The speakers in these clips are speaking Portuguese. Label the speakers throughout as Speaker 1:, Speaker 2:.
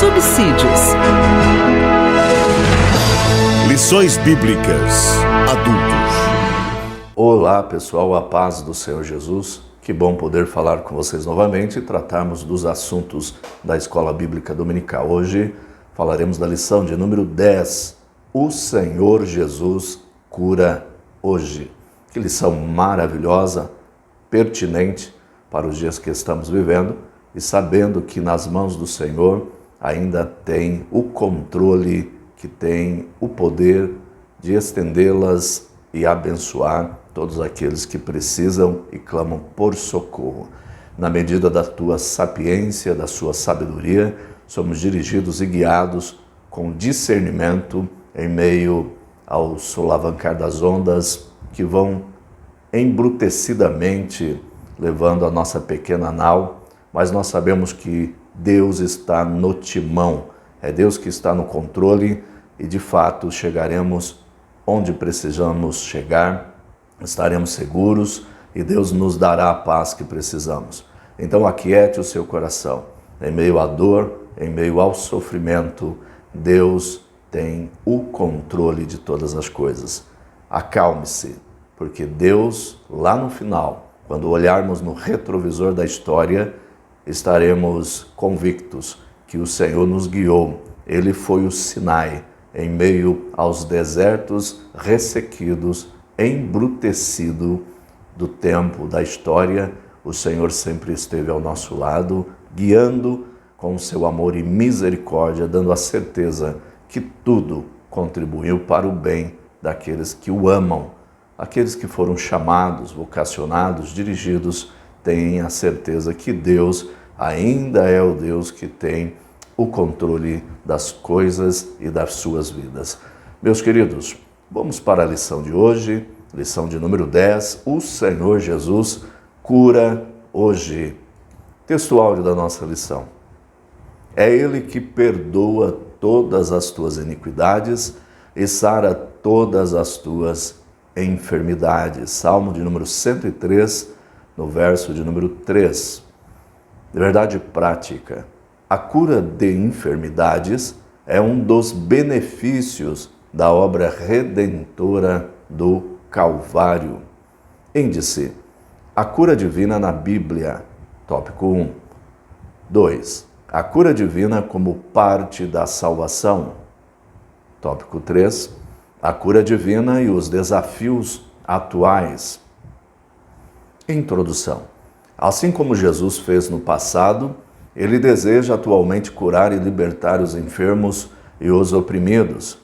Speaker 1: subsídios.
Speaker 2: Lições Bíblicas Adultos.
Speaker 3: Olá pessoal, a paz do Senhor Jesus. Que bom poder falar com vocês novamente e tratarmos dos assuntos da Escola Bíblica Dominical. Hoje falaremos da lição de número 10. O Senhor Jesus cura hoje. Que lição maravilhosa, pertinente para os dias que estamos vivendo e sabendo que nas mãos do Senhor ainda tem o controle, que tem o poder de estendê-las e abençoar todos aqueles que precisam e clamam por socorro. Na medida da tua sapiência, da sua sabedoria, somos dirigidos e guiados com discernimento em meio ao solavancar das ondas que vão embrutecidamente levando a nossa pequena nau, mas nós sabemos que Deus está no timão, é Deus que está no controle e de fato chegaremos onde precisamos chegar, estaremos seguros e Deus nos dará a paz que precisamos. Então aquiete o seu coração. Em meio à dor, em meio ao sofrimento, Deus tem o controle de todas as coisas. Acalme-se, porque Deus, lá no final, quando olharmos no retrovisor da história, estaremos convictos que o Senhor nos guiou. Ele foi o Sinai, em meio aos desertos ressequidos, embrutecido do tempo da história. O Senhor sempre esteve ao nosso lado, guiando com o seu amor e misericórdia, dando a certeza que tudo contribuiu para o bem daqueles que o amam. Aqueles que foram chamados, vocacionados, dirigidos, têm a certeza que Deus ainda é o Deus que tem o controle das coisas e das suas vidas. Meus queridos, vamos para a lição de hoje, lição de número 10. O Senhor Jesus cura hoje. Texto áudio da nossa lição. É Ele que perdoa todas as tuas iniquidades e sara todas as tuas enfermidades. Salmo de número 103, no verso de número 3. De verdade prática. A cura de enfermidades é um dos benefícios da obra redentora do Calvário. Índice: a cura divina na Bíblia. Tópico 1. 2. A cura divina como parte da salvação. Tópico 3. A cura divina e os desafios atuais. Introdução. Assim como Jesus fez no passado, Ele deseja atualmente curar e libertar os enfermos e os oprimidos.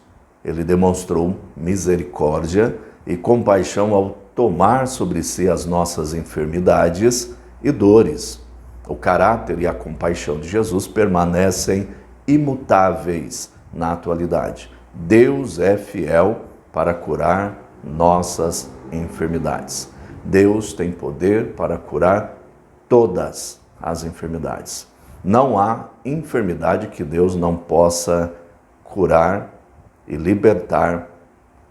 Speaker 3: Ele demonstrou misericórdia e compaixão ao tomar sobre si as nossas enfermidades e dores. O caráter e a compaixão de Jesus permanecem imutáveis na atualidade. Deus é fiel para curar nossas enfermidades. Deus tem poder para curar todas as enfermidades. Não há enfermidade que Deus não possa curar e libertar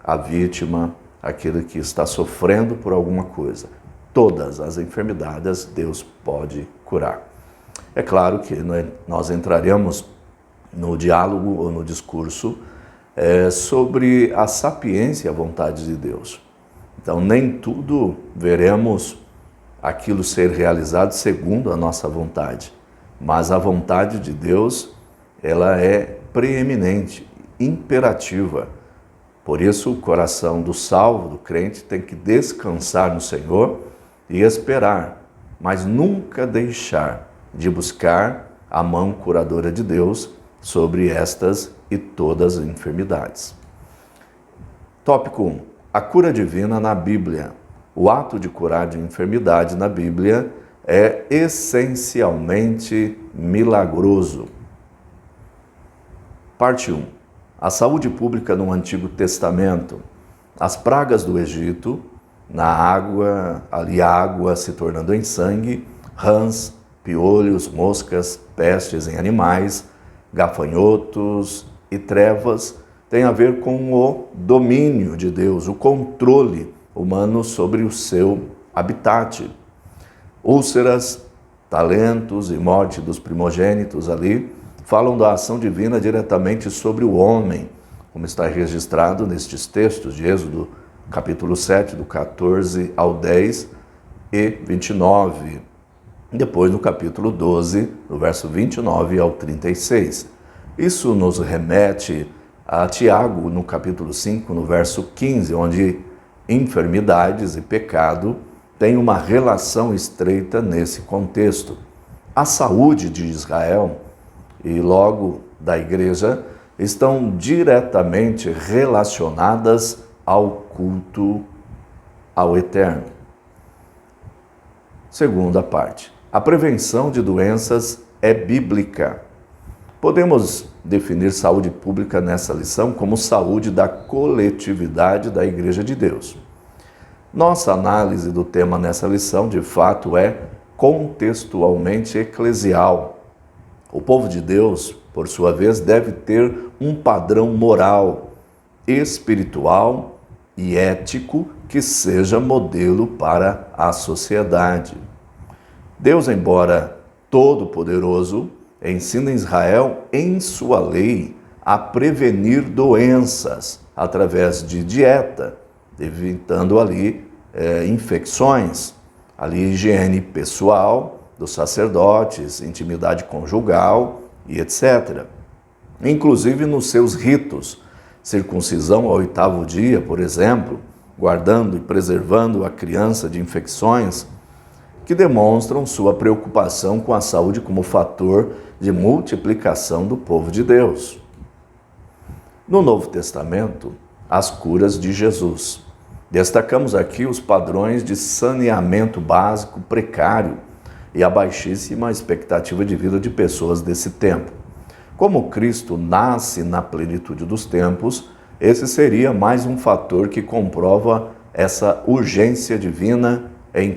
Speaker 3: a vítima, aquele que está sofrendo por alguma coisa. Todas as enfermidades Deus pode curar. É claro que nós entraremos no diálogo ou no discurso sobre a sapiência e a vontade de Deus. Então, nem tudo veremos aquilo ser realizado segundo a nossa vontade, mas a vontade de Deus, ela é preeminente, imperativa. Por isso, o coração do salvo, do crente, tem que descansar no Senhor e esperar, mas nunca deixar de buscar a mão curadora de Deus sobre estas e todas as enfermidades. Tópico 1. A cura divina na Bíblia. O ato de curar de enfermidade na Bíblia é essencialmente milagroso. Parte 1. A saúde pública no Antigo Testamento. As pragas do Egito, na água, ali a água se tornando em sangue, rãs, piolhos, moscas, pestes em animais, gafanhotos e trevas, tem a ver com o domínio de Deus, o controle humano sobre o seu habitat. Úlceras, talentos e morte dos primogênitos ali falam da ação divina diretamente sobre o homem, como está registrado nestes textos de Êxodo, capítulo 7, do 14 ao 10 e 29. Depois no capítulo 12, do verso 29 ao 36. Isso nos remete a Tiago, no capítulo 5, no verso 15, onde enfermidades e pecado têm uma relação estreita nesse contexto. A saúde de Israel e logo da igreja estão diretamente relacionadas ao culto ao Eterno. Segunda parte. A prevenção de doenças é bíblica. Podemos definir saúde pública nessa lição como saúde da coletividade da Igreja de Deus. Nossa análise do tema nessa lição, de fato, é contextualmente eclesial. O povo de Deus, por sua vez, deve ter um padrão moral, espiritual e ético que seja modelo para a sociedade. Deus, embora todo-poderoso, ensina Israel em sua lei a prevenir doenças através de dieta, evitando ali infecções, ali higiene pessoal dos sacerdotes, intimidade conjugal e etc. Inclusive nos seus ritos, circuncisão ao 8º dia, por exemplo, guardando e preservando a criança de infecções, que demonstram sua preocupação com a saúde como fator de multiplicação do povo de Deus. No Novo Testamento, as curas de Jesus. Destacamos aqui os padrões de saneamento básico precário e a baixíssima expectativa de vida de pessoas desse tempo. Como Cristo nasce na plenitude dos tempos, esse seria mais um fator que comprova essa urgência divina em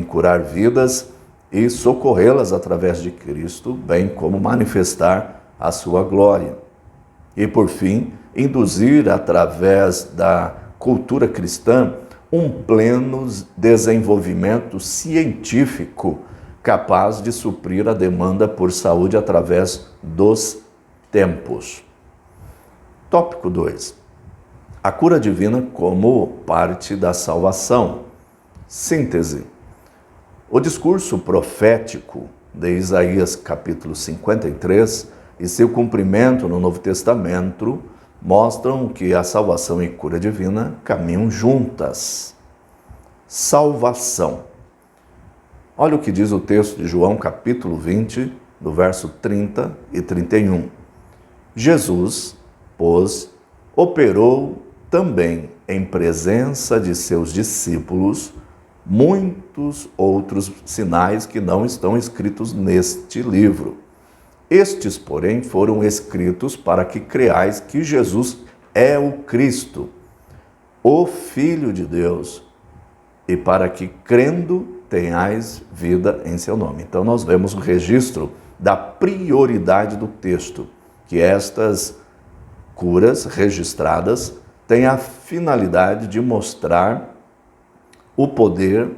Speaker 3: curar vidas e socorrê-las através de Cristo, bem como manifestar a sua glória. E, por fim, induzir através da cultura cristã um pleno desenvolvimento científico capaz de suprir a demanda por saúde através dos tempos. Tópico 2. A cura divina como parte da salvação. Síntese. O discurso profético de Isaías capítulo 53 e seu cumprimento no Novo Testamento mostram que a salvação e cura divina caminham juntas. Salvação. Olha o que diz o texto de João capítulo 20, do verso 30 e 31. Jesus, pois, operou também em presença de seus discípulos muitos outros sinais que não estão escritos neste livro. Estes, porém, foram escritos para que creais que Jesus é o Cristo, o Filho de Deus, e para que, crendo, tenhais vida em seu nome. Então, nós vemos o registro da prioridade do texto, que estas curas registradas têm a finalidade de mostrar o poder,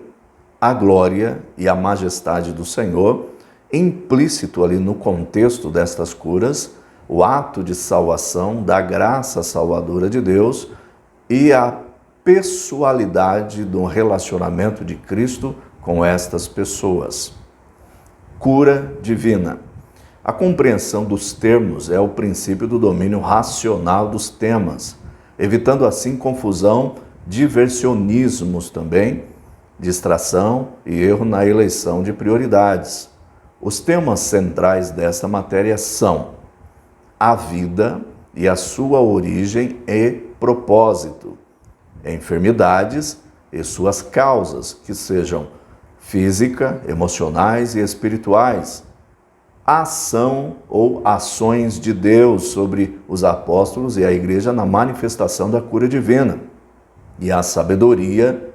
Speaker 3: a glória e a majestade do Senhor, implícito ali no contexto destas curas, o ato de salvação, da graça salvadora de Deus e a pessoalidade do relacionamento de Cristo com estas pessoas. Cura divina. A compreensão dos termos é o princípio do domínio racional dos temas, evitando assim confusão, diversionismos também, distração e erro na eleição de prioridades. Os temas centrais desta matéria são a vida e a sua origem e propósito, enfermidades e suas causas, que sejam física, emocionais e espirituais, a ação ou ações de Deus sobre os apóstolos e a igreja na manifestação da cura divina, e a sabedoria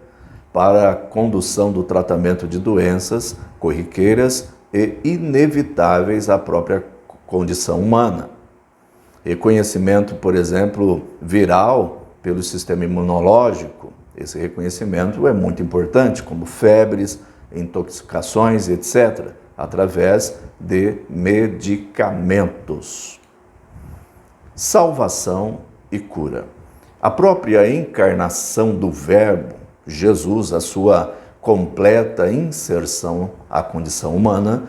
Speaker 3: para a condução do tratamento de doenças corriqueiras e inevitáveis à própria condição humana. Reconhecimento, por exemplo, viral pelo sistema imunológico, esse reconhecimento é muito importante, como febres, intoxicações, etc., através de medicamentos. Salvação e cura. A própria encarnação do Verbo, Jesus, a sua completa inserção à condição humana,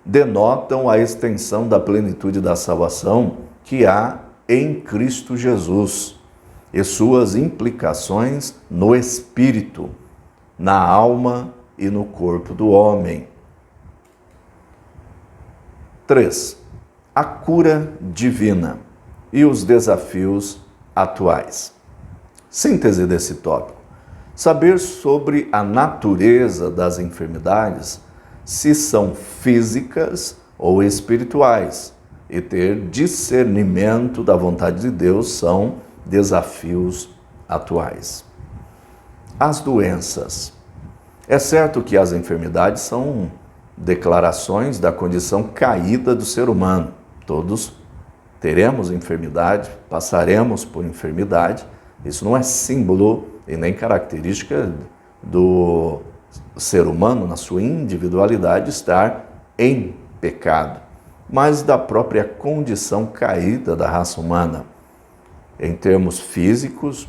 Speaker 3: denotam a extensão da plenitude da salvação que há em Cristo Jesus e suas implicações no espírito, na alma e no corpo do homem. 3. A cura divina e os desafios atuais. Síntese desse tópico. Saber sobre a natureza das enfermidades, se são físicas ou espirituais, e ter discernimento da vontade de Deus são desafios atuais. As doenças. É certo que as enfermidades são declarações da condição caída do ser humano. Todos teremos enfermidade, passaremos por enfermidade. Isso não é símbolo e nem característica do ser humano, na sua individualidade, estar em pecado, mas da própria condição caída da raça humana, em termos físicos,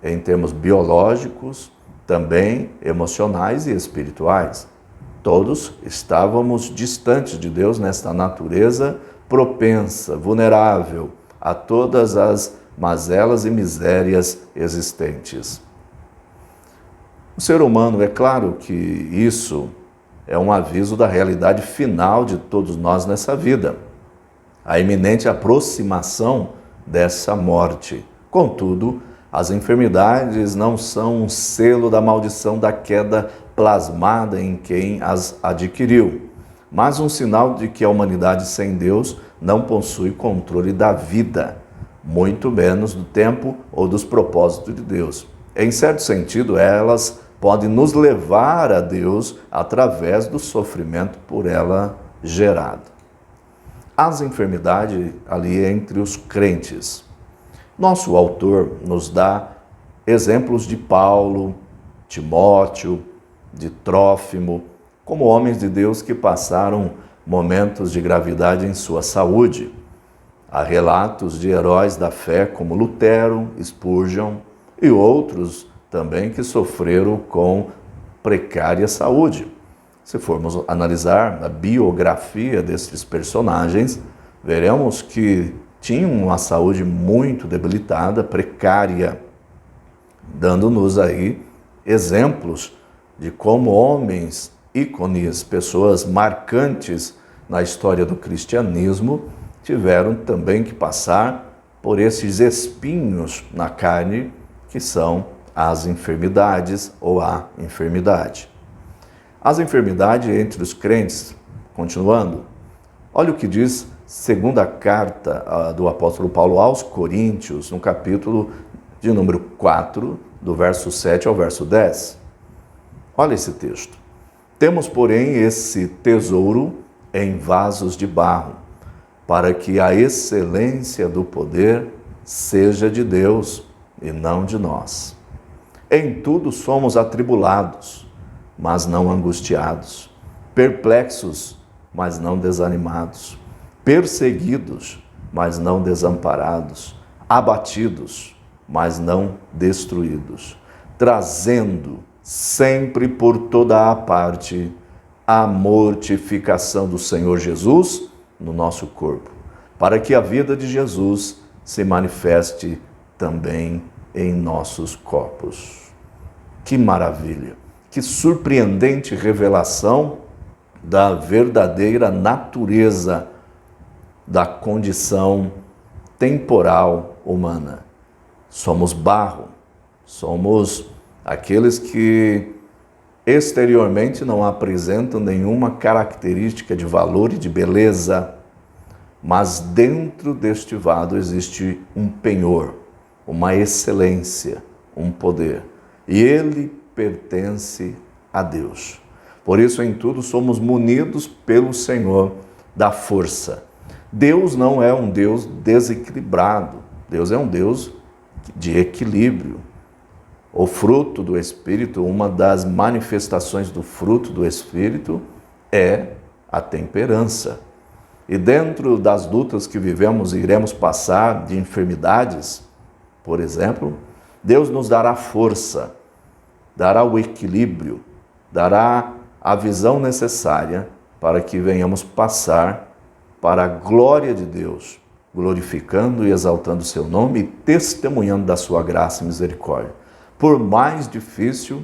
Speaker 3: em termos biológicos, também emocionais e espirituais. Todos estávamos distantes de Deus nesta natureza propensa, vulnerável a todas as mazelas e misérias existentes. O ser humano, é claro que isso é um aviso da realidade final de todos nós nessa vida, a iminente aproximação dessa morte. Contudo, as enfermidades não são um selo da maldição da queda plasmada em quem as adquiriu, mas um sinal de que a humanidade sem Deus não possui controle da vida, muito menos do tempo ou dos propósitos de Deus. Em certo sentido, elas podem nos levar a Deus através do sofrimento por ela gerado. As enfermidades ali entre os crentes. Nosso autor nos dá exemplos de Paulo, Timóteo, de Trófimo, como homens de Deus que passaram momentos de gravidade em sua saúde. Há relatos de heróis da fé como Lutero, Spurgeon e outros também que sofreram com precária saúde. Se formos analisar a biografia desses personagens, veremos que tinham uma saúde muito debilitada, precária, dando-nos aí exemplos de como homens ícones, pessoas marcantes na história do cristianismo, tiveram também que passar por esses espinhos na carne que são as enfermidades ou a enfermidade. As enfermidades entre os crentes, continuando, olha o que diz segunda carta do apóstolo Paulo aos Coríntios, no capítulo de número 4, do verso 7 ao verso 10. Olha esse texto. Temos, porém, esse tesouro em vasos de barro, para que a excelência do poder seja de Deus e não de nós. Em tudo somos atribulados, mas não angustiados, perplexos, mas não desanimados, perseguidos, mas não desamparados, abatidos, mas não destruídos, trazendo sempre por toda a parte a mortificação do Senhor Jesus no nosso corpo, para que a vida de Jesus se manifeste também em nossos corpos. Que maravilha! Que surpreendente revelação da verdadeira natureza da condição temporal humana. Somos barro, somos aqueles que exteriormente não apresentam nenhuma característica de valor e de beleza, mas dentro deste vado existe um penhor, uma excelência, um poder. E ele pertence a Deus. Por isso, em tudo, somos munidos pelo Senhor da força. Deus não é um Deus desequilibrado. Deus é um Deus de equilíbrio. O fruto do Espírito, uma das manifestações do fruto do Espírito é a temperança. E dentro das lutas que vivemos e iremos passar, de enfermidades, por exemplo, Deus nos dará força, dará o equilíbrio, dará a visão necessária para que venhamos passar para a glória de Deus, glorificando e exaltando o seu nome e testemunhando da sua graça e misericórdia. Por mais difícil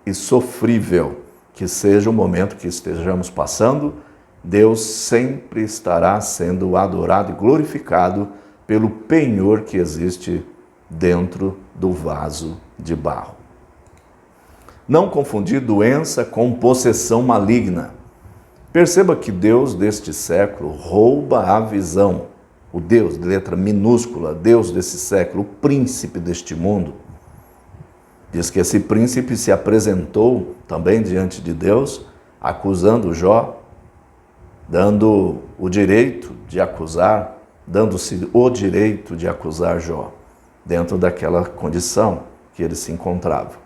Speaker 3: e sofrível que seja o momento que estejamos passando, Deus sempre estará sendo adorado e glorificado pelo penhor que existe dentro do vaso de barro. Não confundir doença com possessão maligna. Perceba que Deus deste século rouba a visão. O Deus, de letra minúscula, Deus desse século, o príncipe deste mundo. Diz que esse príncipe se apresentou também diante de Deus, acusando Jó, dando o direito de acusar, dando-se o direito de acusar Jó, dentro daquela condição que ele se encontrava.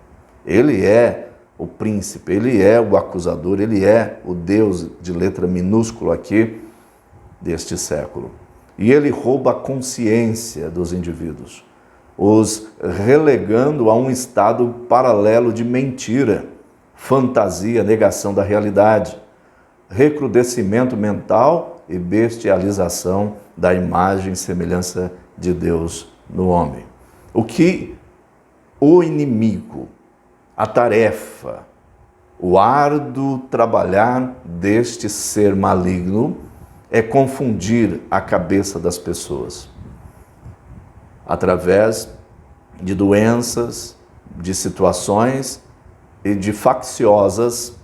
Speaker 3: Ele é o príncipe, ele é o acusador, ele é o Deus de letra minúscula aqui deste século. E ele rouba a consciência dos indivíduos, os relegando a um estado paralelo de mentira, fantasia, negação da realidade, recrudescimento mental e bestialização da imagem e semelhança de Deus no homem. O que o inimigo, a tarefa, o árduo trabalhar deste ser maligno é confundir a cabeça das pessoas através de doenças, de situações e de facciosas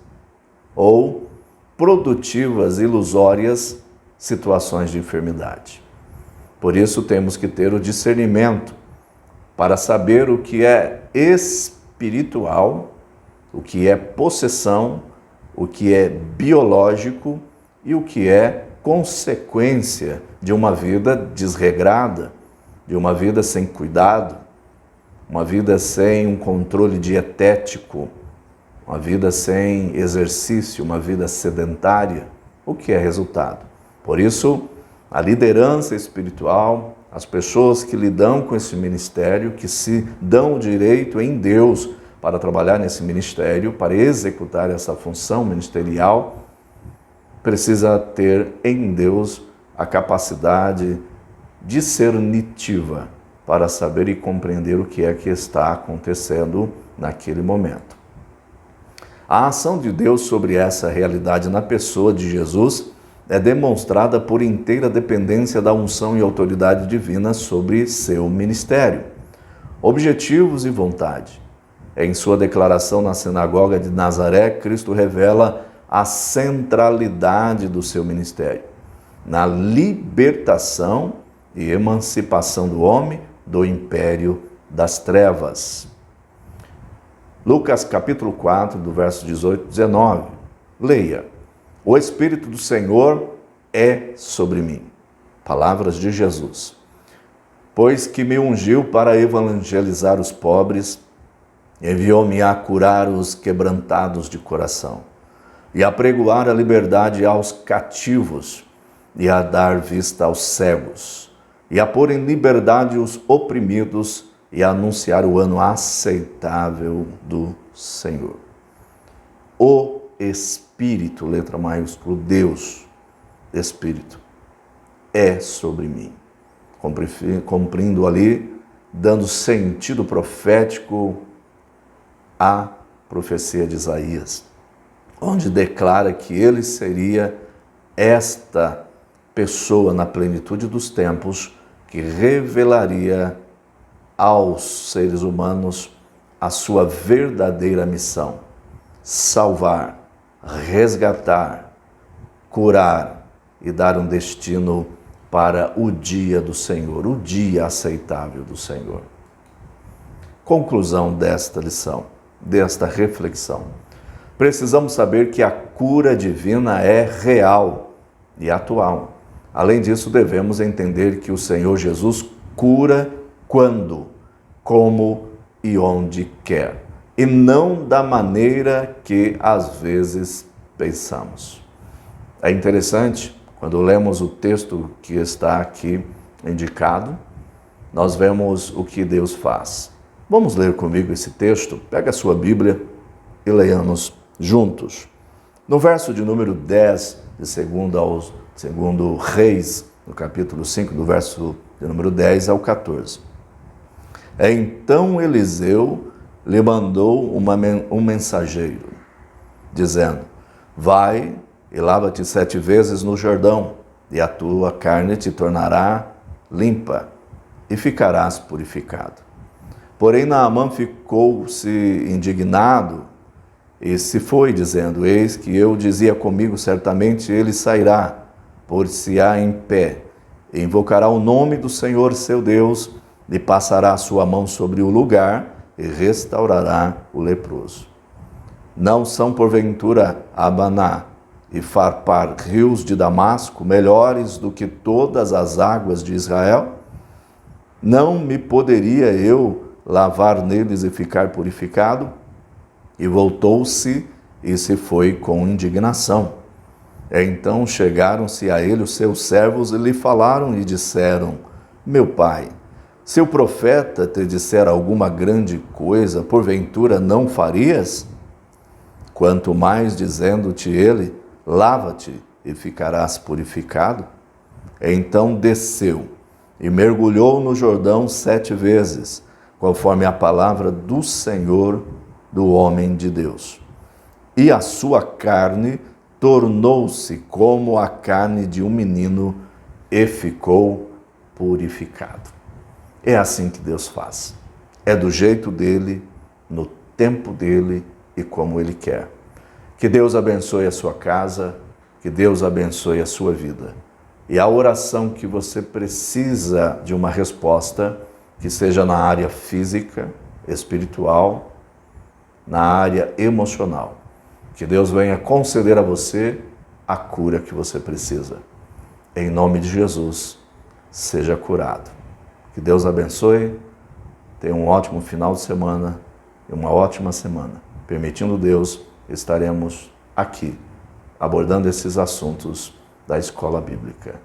Speaker 3: ou produtivas, ilusórias situações de enfermidade. Por isso temos que ter o discernimento para saber o que é espiritual, o que é possessão, o que é biológico e o que é consequência de uma vida desregrada, de uma vida sem cuidado, uma vida sem um controle dietético, uma vida sem exercício, uma vida sedentária. O que é resultado? Por isso, a liderança espiritual, as pessoas que lidam com esse ministério, que se dão o direito em Deus para trabalhar nesse ministério, para executar essa função ministerial, precisa ter em Deus a capacidade discernitiva para saber e compreender o que é que está acontecendo naquele momento. A ação de Deus sobre essa realidade na pessoa de Jesus é demonstrada por inteira dependência da unção e autoridade divina sobre seu ministério, objetivos e vontade. Em sua declaração na sinagoga de Nazaré, Cristo revela a centralidade do seu ministério, na libertação e emancipação do homem do império das trevas. Lucas capítulo 4, do verso 18 e 19. Leia. O Espírito do Senhor é sobre mim. Palavras de Jesus. Pois que me ungiu para evangelizar os pobres, enviou-me a curar os quebrantados de coração, e a pregoar a liberdade aos cativos, e a dar vista aos cegos, e a pôr em liberdade os oprimidos, e a anunciar o ano aceitável do Senhor. O Espírito, letra maiúscula, Deus, Espírito, é sobre mim. Cumprindo ali, dando sentido profético à profecia de Isaías, onde declara que ele seria esta pessoa na plenitude dos tempos que revelaria aos seres humanos a sua verdadeira missão: salvar, resgatar, curar e dar um destino para o dia do Senhor, o dia aceitável do Senhor. Conclusão desta lição, desta reflexão. Precisamos saber que a cura divina é real e atual. Além disso, devemos entender que o Senhor Jesus cura quando, como e onde quer, e não da maneira que às vezes pensamos. É interessante, quando lemos o texto que está aqui indicado, nós vemos o que Deus faz. Vamos ler comigo esse texto? Pega a sua Bíblia e leiamos juntos. No verso de número 10, de segundo Reis, no capítulo 5, do verso de número 10 ao 14. Então Eliseu lhe mandou um mensageiro, dizendo: vai e lava-te 7 vezes no Jordão, e a tua carne te tornará limpa, e ficarás purificado. Porém Naamã ficou-se indignado, e se foi, dizendo: eis que eu dizia comigo, certamente ele sairá, por-se-á em pé, e invocará o nome do Senhor seu Deus, e passará a sua mão sobre o lugar, e restaurará o leproso. Não são porventura Abaná e Farpar, rios de Damasco, melhores do que todas as águas de Israel? Não me poderia eu lavar neles e ficar purificado? E voltou-se e se foi com indignação. Então chegaram-se a ele os seus servos e lhe falaram e disseram: meu pai, se o profeta te disser alguma grande coisa, porventura não farias? Quanto mais dizendo-te ele: lava-te e ficarás purificado? Então desceu e mergulhou no Jordão 7 vezes, conforme a palavra do Senhor, do homem de Deus. E a sua carne tornou-se como a carne de um menino e ficou purificado. É assim que Deus faz. É do jeito dele, no tempo dele e como ele quer. Que Deus abençoe a sua casa, que Deus abençoe a sua vida. E a oração que você precisa de uma resposta, que seja na área física, espiritual, na área emocional. Que Deus venha conceder a você a cura que você precisa. Em nome de Jesus, seja curado. Que Deus abençoe, tenha um ótimo final de semana e uma ótima semana. Permitindo Deus, estaremos aqui, abordando esses assuntos da Escola Bíblica.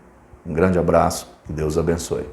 Speaker 3: Um grande abraço, que Deus abençoe.